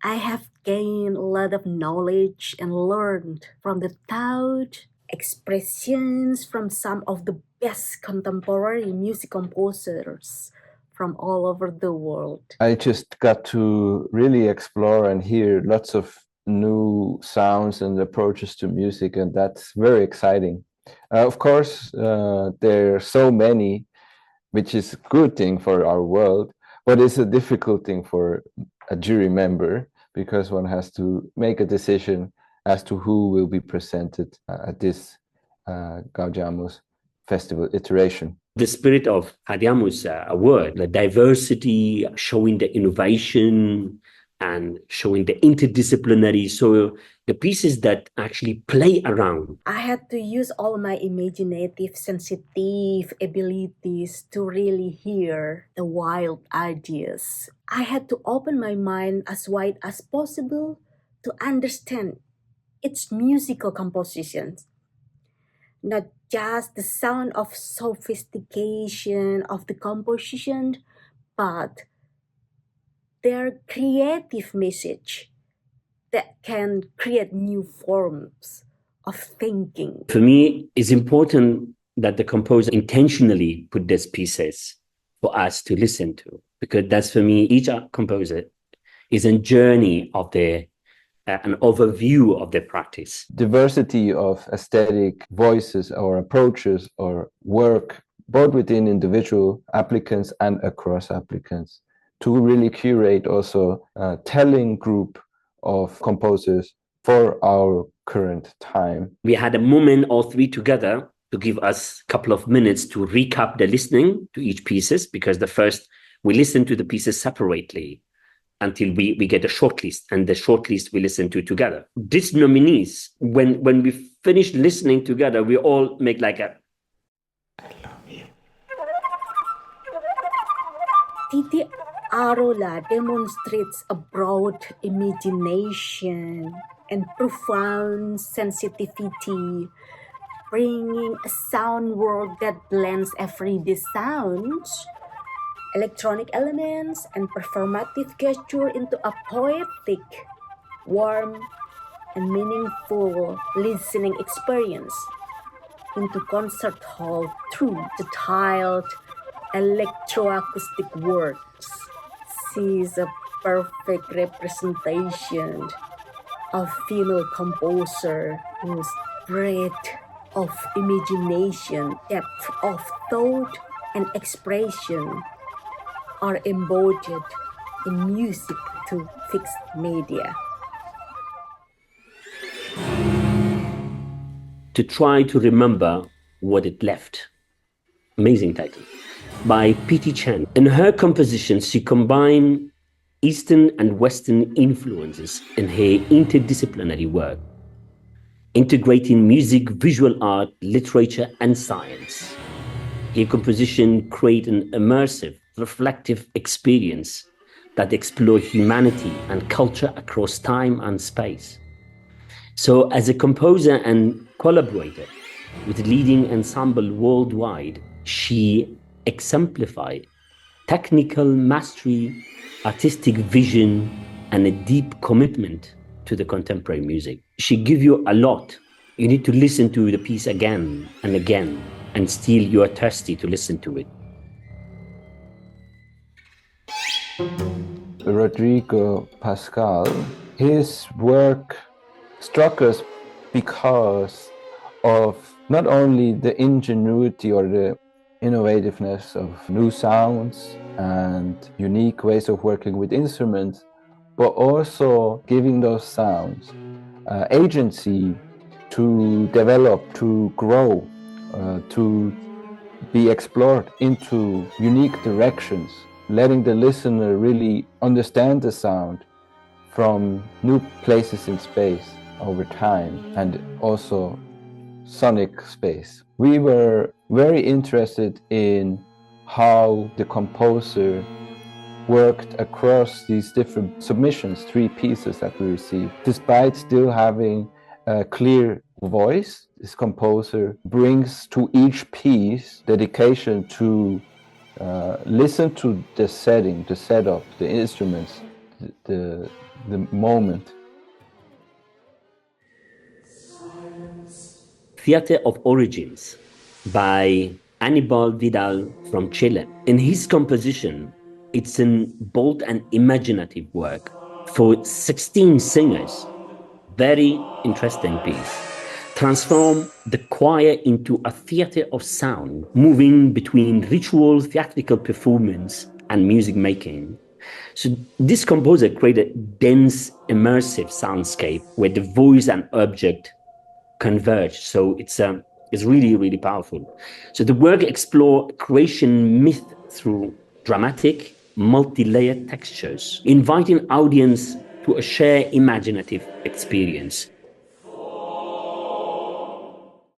I have gained a lot of knowledge and learned from the thought expressions from some of the best contemporary music composers from all over the world. I just got to really explore and hear lots of new sounds and approaches to music, and that's very exciting. Of course, there are so many, which is a good thing for our world, but it's a difficult thing for a jury member because one has to make a decision as to who will be presented at this Gaudeamus Festival iteration. The spirit of Gaudeamus Award, the diversity, showing the innovation and showing the interdisciplinary, so the pieces that actually play around. I had to use all my imaginative, sensitive abilities to really hear the wild ideas. I had to open my mind as wide as possible to understand its musical compositions. Not just the sound of sophistication of the composition, but their creative message that can create new forms of thinking. For me, it's important that the composer intentionally put these pieces for us to listen to, because that's, for me, each composer is a journey of an overview of their practice. Diversity of aesthetic voices or approaches or work, both within individual applicants and across applicants, to really curate also a telling group of composers for our current time. We had a moment or three together to give us a couple of minutes to recap the listening to each pieces, because the first, we listen to the pieces separately until we get a short list, and the short list we listen to together. These nominees, when we finish listening together, we all make like a I love you. Tytti Arola demonstrates a broad imagination and profound sensitivity, bringing a sound world that blends everyday sounds, electronic elements, and performative gesture into a poetic, warm, and meaningful listening experience into concert hall through the tiled electroacoustic works. She is a perfect representation of female composer whose breadth of imagination, depth of thought, and expression are embodied in music to fixed media. To try to remember what it left. Amazing title. By Chen. In her compositions, she combined Eastern and Western influences in her interdisciplinary work, integrating music, visual art, literature, and science. Her composition create an immersive, reflective experience that explore humanity and culture across time and space. So as a composer and collaborator with leading ensemble worldwide, she exemplified technical mastery, artistic vision, and a deep commitment to the contemporary music. She gives you a lot. You need to listen to the piece again and again, and still you are thirsty to listen to it. Rodrigo Pascale, his work struck us because of not only the ingenuity or the innovativeness of new sounds and unique ways of working with instruments, but also giving those sounds agency to develop, to grow, to be explored into unique directions, letting the listener really understand the sound from new places in space over time, and also sonic space. We were very interested in how the composer worked across these different submissions, 3 pieces that we received. Despite still having a clear voice, this composer brings to each piece dedication to listen to the setting, the setup, the instruments, the moment. Theatre of Origins by Anibal Vidal from Chile. In his composition, it's a bold and imaginative work for 16 singers. Very interesting piece. Transform the choir into a theatre of sound, moving between ritual theatrical performance and music making. So this composer created a dense, immersive soundscape where the voice and object converge. So it's really, really powerful. So the work explores creation myth through dramatic, multi-layered textures, inviting audience to a shared imaginative experience.